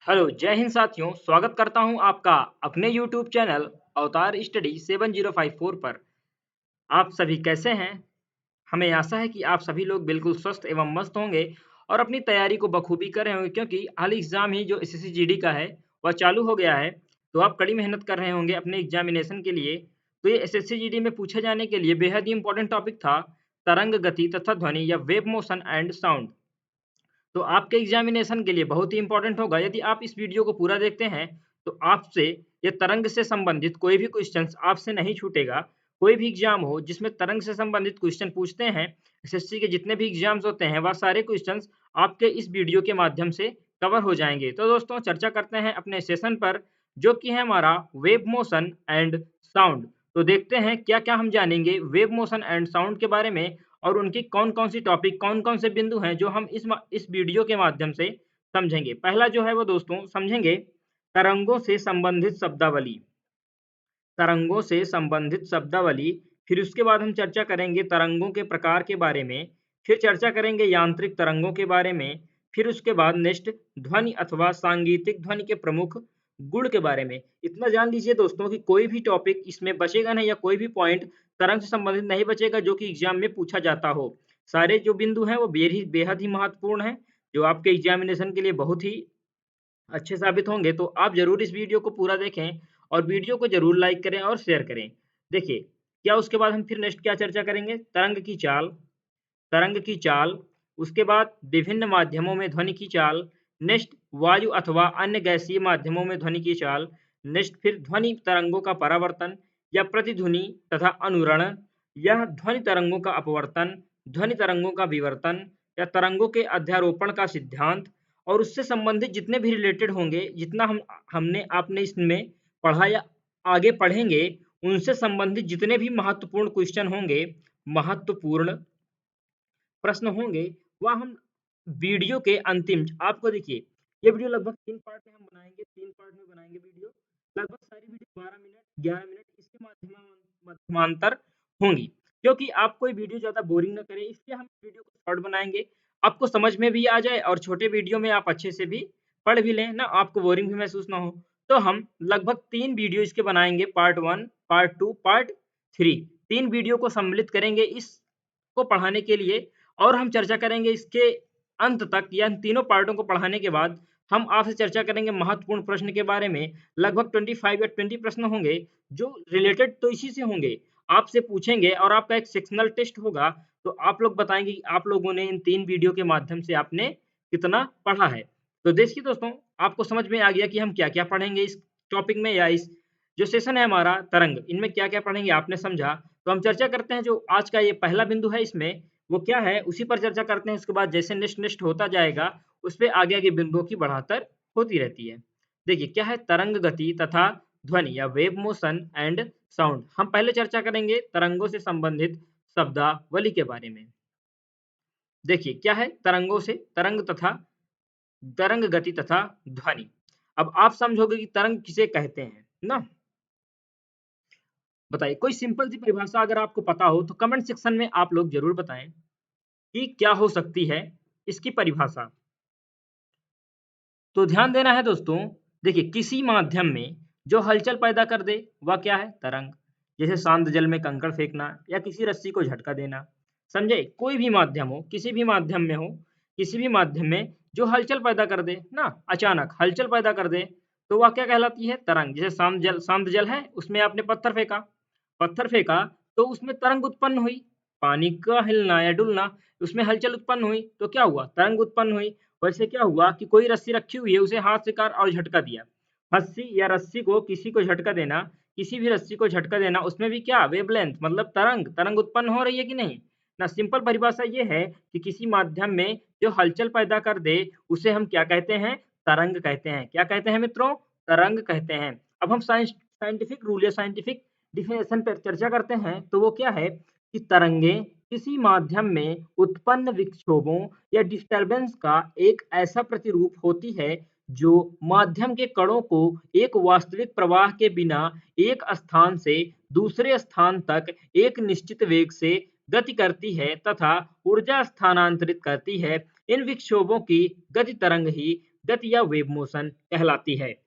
Hello, जय हिंद साथियों। स्वागत करता हूं आपका अपने यूट्यूब चैनल अवतार स्टडी 7054 पर। आप सभी कैसे हैं? हमें आशा है कि आप सभी लोग बिल्कुल स्वस्थ एवं मस्त होंगे और अपनी तैयारी को बखूबी कर रहे होंगे, क्योंकि हाल एग्ज़ाम ही जो एसएससी जीडी का है, वह चालू हो गया है। तो आप कड़ी मेहनत कर रहे होंगे अपने एग्ज़ामिनेशन के लिए। तो ये एसएससी जीडी में पूछे जाने के लिए बेहद ही इम्पोर्टेंट टॉपिक था, तरंग गति तथा ध्वनि या वेव मोशन एंड साउंड। तो आपके एग्जामिनेशन के लिए बहुत ही इंपॉर्टेंट होगा। यदि आप इस वीडियो को पूरा देखते हैं, तो आपसे ये तरंग से संबंधित कोई भी क्वेश्चंस आपसे नहीं छूटेगा। कोई भी एग्जाम हो जिसमें तरंग से संबंधित क्वेश्चन पूछते हैं, एसएससी के जितने भी एग्जाम्स होते हैं, वह सारे क्वेश्चंस आपके इस वीडियो के माध्यम से कवर हो जाएंगे। तो दोस्तों, चर्चा करते हैं अपने सेशन पर, जो कि है हमारा वेव मोशन एंड साउंड। तो देखते हैं क्या क्या हम जानेंगे वेव मोशन एंड साउंड के बारे में, और उनकी कौन-कौन सी टॉपिक, कौन-कौन से बिंदु हैं जो हम इस वीडियो के माध्यम से समझेंगे। पहला जो है वो दोस्तों समझेंगे तरंगों से संबंधित शब्दावली। तरंगों से संबंधित शब्दावली, फिर उसके बाद हम चर्चा करेंगे तरंगों के प्रकार के बारे में, फिर चर्चा करेंगे यांत्रिक तरंगों के बारे में, फिर उसके बाद नेक्स्ट ध्वनि अथवा सांगीतिक ध्वनि के प्रमुख गुण के बारे में। इतना जान लीजिए दोस्तों कि कोई भी टॉपिक इसमें बचेगा नहीं, या कोई भी पॉइंट तरंग से संबंधित नहीं बचेगा जो कि एग्जाम में पूछा जाता हो। सारे जो बिंदु हैं वो बेहद ही महत्वपूर्ण हैं, जो आपके एग्जामिनेशन के लिए बहुत ही अच्छे साबित होंगे। तो आप ज़रूर इस वीडियो को पूरा देखें और वीडियो को ज़रूर लाइक करें और शेयर करें। देखिए, क्या उसके बाद हम फिर नेक्स्ट क्या चर्चा करेंगे, तरंग की चाल, उसके बाद विभिन्न माध्यमों में ध्वनि की चाल, नेक्स्ट वायु अथवा अन्य गैसीय माध्यमों में ध्वनि की चाल, नेक्स्ट फिर ध्वनि तरंगों का परावर्तन या प्रतिध्वनि तथा अनुरणन, यह ध्वनि तरंगों का अपवर्तन, ध्वनि तरंगों का विवर्तन या तरंगों के अध्यारोपण का सिद्धांत, और उससे संबंधित जितने भी रिलेटेड होंगे, जितना हमने आपने इसमें पढ़ा या आगे पढ़ेंगे, उनसे संबंधित जितने भी महत्वपूर्ण क्वेश्चन होंगे, महत्वपूर्ण प्रश्न होंगे, वह हम वीडियो के अंतिम आपको देखिए, ये वीडियो लगभग 3 पार्ट में हम बनाएँगे, 3 पार्ट में बनाएँगे वीडियो। लगभग सारी वीडियो 12 मिनट, 11 मिनट इसके मध्यमांतर होंगी। क्योंकि आपको ये वीडियो ज़्यादा बोरिंग ना करे, इसलिए हम वीडियो को शॉर्ट बनाएँगे। आपको समझ में भी आ जाए और छोटे वीडियो में आप अच्छे से भी पढ़ भी लें ना, आपको बोरिंग भी महसूस ना हो। तो हम लगभग 3 वीडियो इसके बनाएँगे, पार्ट 1, पार्ट 2, पार्ट 3। 3 वीडियो को सम्मिलित करेंगे इसको पढ़ाने के लिए, और हम चर्चा करेंगे इसके अंत तक, या इन तीनों पार्टों को पढ़ाने के बाद हम आपसे चर्चा करेंगे महत्वपूर्ण प्रश्न के बारे में। लगभग 25 या 20 प्रश्न होंगे जो रिलेटेड तो इसी से होंगे, आपसे पूछेंगे और आपका एक सेक्शनल टेस्ट होगा। तो आप लोग बताएँगे कि आप लोगों ने इन 3 वीडियो के माध्यम से आपने कितना पढ़ा है। तो देखिए दोस्तों, आपको समझ में आ गया कि हम क्या-क्या पढ़ेंगे इस टॉपिक में, या इस जो सेशन है हमारा तरंग, इनमें क्या-क्या पढ़ेंगे आपने समझा। तो हम चर्चा करते हैं, जो आज का ये पहला बिंदु है इसमें वो क्या है, उसी पर चर्चा करते हैं। उसके बाद जैसे नेक्स्ट होता जाएगा, उसपे आगे-आगे बिंदुओं की बढ़ातर होती रहती है। देखिए, क्या है तरंग गति तथा ध्वनि या वेव मोशन एंड साउंड। हम पहले चर्चा करेंगे तरंगों से संबंधित शब्दावली के बारे में। देखिए, क्या है तरंग गति तथा ध्वनि। अब आप समझोगे कि तरंग किसे कहते हैं, ना? बताइए, कोई सिंपल सी परिभाषा अगर आपको पता हो तो कमेंट सेक्शन में आप लोग ज़रूर बताएँ कि क्या हो सकती है इसकी परिभाषा। तो ध्यान देना है दोस्तों। देखिए, किसी माध्यम में जो हलचल पैदा कर दे वह क्या है, तरंग। जैसे शांत जल में कंकड़ फेंकना या किसी रस्सी को झटका देना, समझे। कोई भी माध्यम हो, किसी भी माध्यम में हो, किसी भी माध्यम में जो हलचल पैदा कर दे ना, अचानक हलचल पैदा कर दे, तो वह क्या कहलाती है, तरंग। जैसे शांत जल है, उसमें आपने पत्थर फेंका तो उसमें तरंग उत्पन्न हुई। पानी का हिलना या डुलना, उसमें हलचल उत्पन्न हुई तो क्या हुआ, तरंग उत्पन्न हुई। वैसे क्या हुआ कि कोई रस्सी रखी हुई है, उसे हाथ से काट और झटका दिया। रस्सी या रस्सी को किसी को झटका देना, किसी भी रस्सी को झटका देना, उसमें भी क्या, वेवलेंथ मतलब तरंग उत्पन्न हो रही है कि नहीं ना। सिंपल परिभाषा ये है कि किसी माध्यम में जो हलचल पैदा कर दे उसे हम क्या कहते हैं, तरंग कहते हैं। क्या कहते हैं मित्रों, तरंग कहते हैं। अब हम साइंटिफिक रूल या साइंटिफिक डिफिनेशन पर चर्चा करते हैं, तो वो क्या है कि तरंगे किसी माध्यम में उत्पन्न विक्षोभों या डिस्टरबेंस का एक ऐसा प्रतिरूप होती है जो माध्यम के कणों को एक वास्तविक प्रवाह के बिना एक स्थान से दूसरे स्थान तक एक निश्चित वेग से गति करती है तथा ऊर्जा स्थानांतरित करती है। इन विक्षोभों की गति तरंग ही गति या वेव मोशन कहलाती है।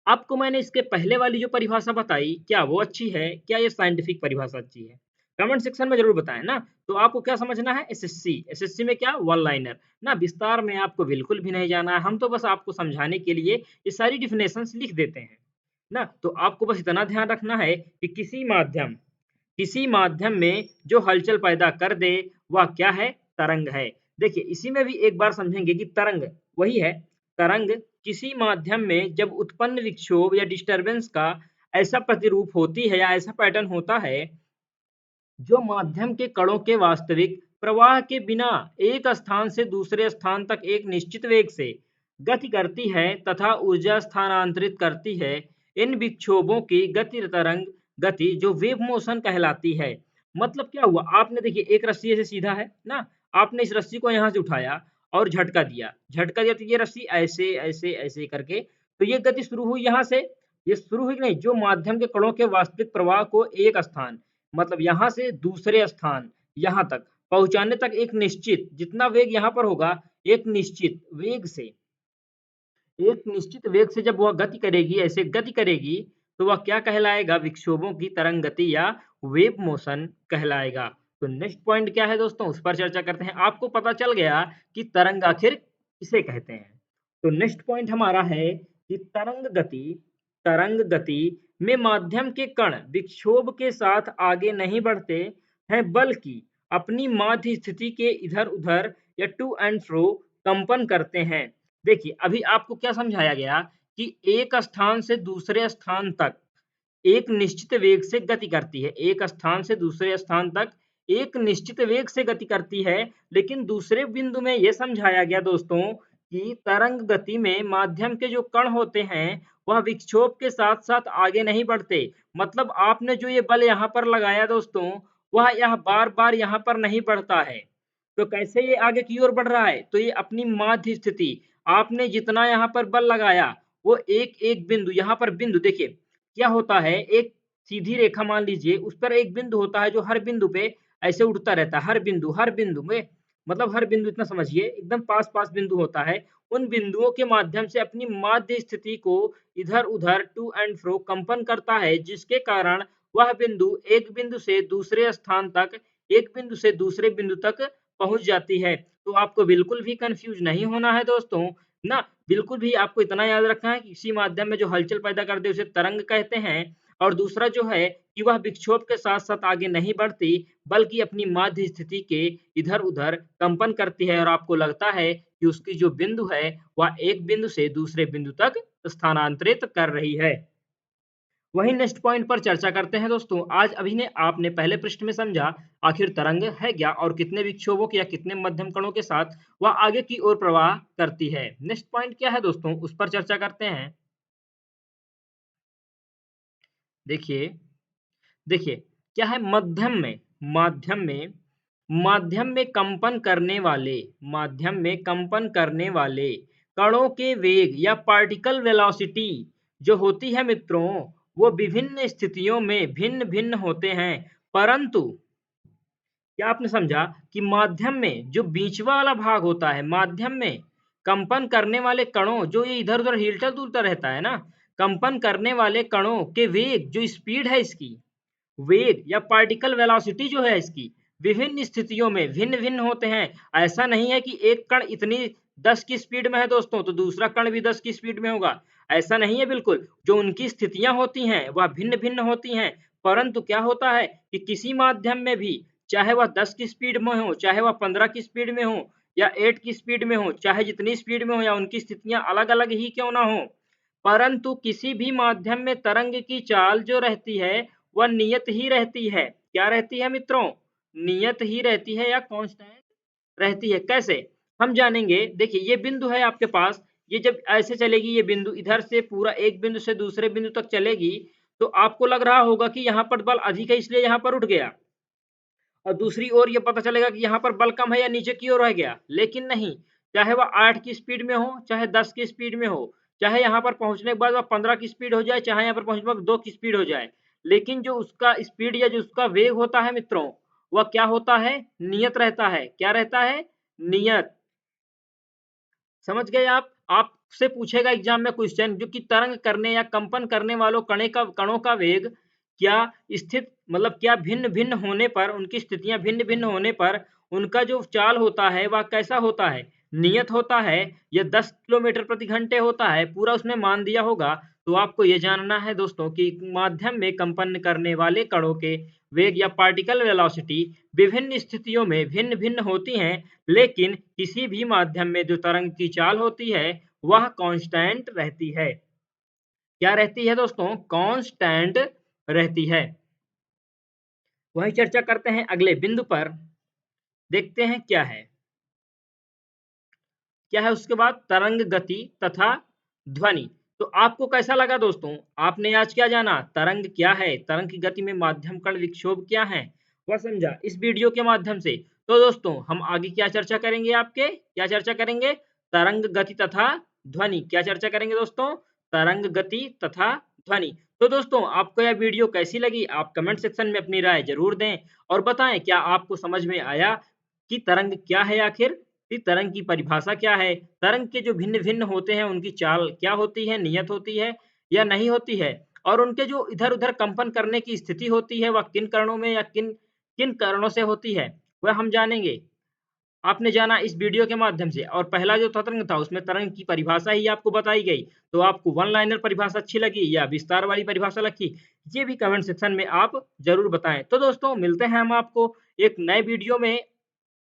आपको मैंने इसके पहले वाली जो परिभाषा बताई, क्या वो अच्छी है? क्या ये साइंटिफिक परिभाषा अच्छी है? कमेंट सेक्शन में ज़रूर बताएँ ना। तो आपको क्या समझना है? एसएससी, एसएससी में क्या वन लाइनर ना, विस्तार में आपको बिल्कुल भी नहीं जाना है, हम तो बस आपको समझाने के लिए ये सारी डेफिनेशंस लिख देते हैं ना। तो आपको बस इतना ध्यान रखना है कि किसी माध्यम में जो हलचल पैदा कर दे वह क्या है? तरंग है। देखिए इसी में भी एक बार समझेंगे कि तरंग वही है। तरंग किसी माध्यम में जब उत्पन्न विक्षोभ या डिस्टरबेंस का ऐसा प्रतिरूप होती है या ऐसा पैटर्न होता है जो माध्यम के कणों के वास्तविक प्रवाह के बिना एक स्थान से दूसरे स्थान तक एक निश्चित वेग से गति करती है तथा ऊर्जा स्थानांतरित करती है। इन विक्षोभों की गति तरंग गति जो वेव मोशन कहलाती है। मतलब क्या हुआ? आपने देखिए एक रस्सी ऐसे सीधा है ना, आपने इस रस्सी को यहाँ से उठाया और झटका दिया तो ये रस्सी ऐसे ऐसे ऐसे करके तो ये गति शुरू हुई यहाँ से। ये शुरू हुई नहीं, जो माध्यम के कणों के वास्तविक प्रवाह को एक स्थान मतलब यहाँ से दूसरे स्थान यहाँ तक पहुँचाने तक एक निश्चित जितना वेग यहाँ पर होगा, एक निश्चित वेग से जब वह गति करेगी, ऐसे गति करेगी, तो वह क्या कहलाएगा? विक्षोभों की तरंग गति या वेव मोशन कहलाएगा। तो नेक्स्ट पॉइंट क्या है दोस्तों, उस पर चर्चा करते हैं। आपको पता चल गया कि तरंग आखिर किसे कहते हैं। तो नेक्स्ट पॉइंट हमारा है कि तरंग गति में माध्यम के कण विक्षोभ के साथ आगे नहीं बढ़ते हैं, बल्कि अपनी माध्य स्थिति के इधर-उधर या टू एंड फ्रो कंपन करते हैं। देखिए अभी आपको क्या समझाया गया कि एक स्थान से दूसरे स्थान तक एक निश्चित वेग से गति करती है। एक स्थान से दूसरे स्थान तक एक निश्चित वेग से गति करती है, लेकिन दूसरे बिंदु में ये समझाया गया दोस्तों कि तरंग गति में माध्यम के जो कण होते हैं, वह विक्षोभ के साथ-साथ आगे नहीं बढ़ते। मतलब आपने जो ये बल यहाँ पर लगाया दोस्तों, वह यह बार-बार यहाँ पर नहीं बढ़ता है। तो कैसे ये आगे की ओर बढ़ रहा है? तो ये अपनी माध्य स्थिति, आपने जितना यहाँ पर बल लगाया, वो एक-एक बिंदु यहाँ पर बिंदु देखिए क्या होता है, एक सीधी रेखा मान लीजिए, उस पर एक बिंदु होता है जो हर बिंदु पे ऐसे उठता रहता है, हर बिंदु में मतलब हर बिंदु इतना समझिए एकदम पास-पास बिंदु होता है। उन बिंदुओं के माध्यम से अपनी माध्य स्थिति को इधर-उधर टू एंड फ्रो कंपन करता है, जिसके कारण वह बिंदु एक बिंदु से दूसरे स्थान तक, एक बिंदु से दूसरे बिंदु तक पहुँच जाती है। तो आपको बिल्कुल भी कन्फ्यूज़ नहीं होना है दोस्तों, ना बिल्कुल भी आपको इतना याद रखना है कि किसी माध्यम में जो हलचल पैदा कर दे उसे तरंग कहते हैं और दूसरा जो है कि वह विक्षोभ के साथ-साथ आगे नहीं बढ़ती बल्कि अपनी माध्य स्थिति के इधर-उधर कंपन करती है और आपको लगता है कि उसकी जो बिंदु है वह एक बिंदु से दूसरे बिंदु तक स्थानांतरित कर रही है। वहीं नेक्स्ट पॉइंट पर चर्चा करते हैं दोस्तों। आज अभी ने आपने पहले पृष्ठ में समझा आखिर तरंग है क्या और कितने विक्षोभों के या कितने मध्यम कणों के साथ वह आगे की ओर प्रवाह करती है। नेक्स्ट पॉइंट क्या है दोस्तों, उस पर चर्चा करते हैं। देखिए देखिए क्या है, माध्यम में कंपन करने वाले कणों के वेग या पार्टिकल वेलोसिटी जो होती है मित्रों, वो विभिन्न स्थितियों में भिन्न-भिन्न होते हैं। परंतु क्या आपने समझा कि माध्यम में जो बीचवा वाला भाग होता है, माध्यम में कंपन करने वाले कणों जो ये इधर-उधर हिलता-डुलता रहता है ना, कंपन करने वाले कणों के वेग जो स्पीड है इसकी, वेग या पार्टिकल वेलोसिटी जो है इसकी विभिन्न स्थितियों में भिन्न-भिन्न होते हैं। ऐसा नहीं है कि एक कण इतनी 10 की स्पीड में है दोस्तों, तो दूसरा कण भी 10 की स्पीड में होगा। ऐसा नहीं है बिल्कुल। जो उनकी स्थितियाँ होती हैं, वह भिन्न-भिन्न होती हैं। परंतु क्या होता है कि किसी माध्यम में भी चाहे वह 10 की स्पीड में हो, चाहे वह 15 की स्पीड में हो या 8 की स्पीड में हो, चाहे जितनी स्पीड में हो या उनकी स्थितियाँ अलग-अलग ही क्यों ना हो, परंतु किसी भी माध्यम में तरंग की चाल जो रहती है, वह नियत ही रहती है। क्या रहती है मित्रों? नियत ही रहती है या कांस्टेंट रहती है। कैसे? हम जानेंगे। देखिए ये बिंदु है आपके पास, ये जब ऐसे चलेगी ये बिंदु इधर से पूरा एक बिंदु से दूसरे बिंदु तक चलेगी, तो आपको लग रहा होगा कि यहाँ पर बल अधिक है इसलिए यहाँ पर उठ गया। और दूसरी ओर ये पता चलेगा कि यहाँ पर बल कम है या नीचे की ओर रह गया। लेकिन नहीं, चाहे वह 8 की स्पीड में हो, चाहे 10 की स्पीड में हो, चाहे यहाँ पर पहुँचने के बाद वह 15 की स्पीड हो जाए, चाहे यहाँ पर पहुँचने के बाद 2 की स्पीड हो जाए। लेकिन जो उसका स्पीड या जो उसका वेग होता है मित्रों, वह क्या होता है? नियत रहता है। क्या रहता है? नियत। समझ गए आप? आपसे पूछेगा एग्जाम में क्वेश्चन जो कि तरंग करने या कंपन करने वालों कणों का वेग क्या स्थित मतलब क्या भिन्न भिन्न होने पर, उनकी स्थितियां भिन्न भिन्न होने पर उनका जो चाल होता है वह कैसा होता है, नियत होता है या 10 किलोमीटर प्रति घंटे होता है, पूरा उसमें मान दिया होगा। तो आपको ये जानना है दोस्तों कि माध्यम में कंपन करने वाले कणों के वेग या पार्टिकल वेलोसिटी विभिन्न स्थितियों में भिन्न भिन्न होती हैं, लेकिन किसी भी माध्यम में जो तरंग की चाल होती है वह कांस्टेंट रहती है। क्या रहती है दोस्तों? कांस्टेंट रहती है। वही चर्चा करते हैं अगले बिंदु पर, देखते हैं क्या है। क्या है उसके बाद? तरंग गति तथा ध्वनि। तो आपको कैसा लगा दोस्तों? आपने आज क्या जाना? तरंग क्या है, तरंग की गति में माध्यम कण विक्षोभ क्या है, वह समझा इस वीडियो के माध्यम से। तो दोस्तों हम आगे क्या चर्चा करेंगे? आपके क्या चर्चा करेंगे? तरंग गति तथा ध्वनि। क्या चर्चा करेंगे दोस्तों? तरंग गति तथा ध्वनि। तो दोस्तों आपको यह वीडियो कैसी लगी? आप कमेंट सेक्शन में अपनी राय जरूर दें और बताएं क्या आपको समझ में आया कि तरंग क्या है आखिर, कि तरंग की परिभाषा क्या है, तरंग के जो भिन्न भिन्न होते हैं उनकी चाल क्या होती है, नियत होती है या नहीं होती है, और उनके जो इधर उधर कंपन करने की स्थिति होती है वह किन कारणों में या किन किन कारणों से होती है वह हम जानेंगे। आपने जाना इस वीडियो के माध्यम से, और पहला जो तरंग था उसमें तरंग की परिभाषा ही आपको बताई गई। तो आपको वन लाइनर परिभाषा अच्छी लगी या विस्तार वाली परिभाषा लगी, ये भी कमेंट सेक्शन में आप जरूर बताएं। तो दोस्तों मिलते हैं हम आपको एक नए वीडियो में,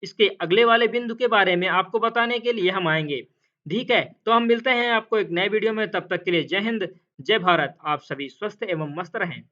इसके अगले वाले बिंदु के बारे में आपको बताने के लिए हम आएंगे। ठीक है, तो हम मिलते हैं आपको एक नए वीडियो में, तब तक के लिए जय हिंद, जय भारत। आप सभी स्वस्थ एवं मस्त रहें।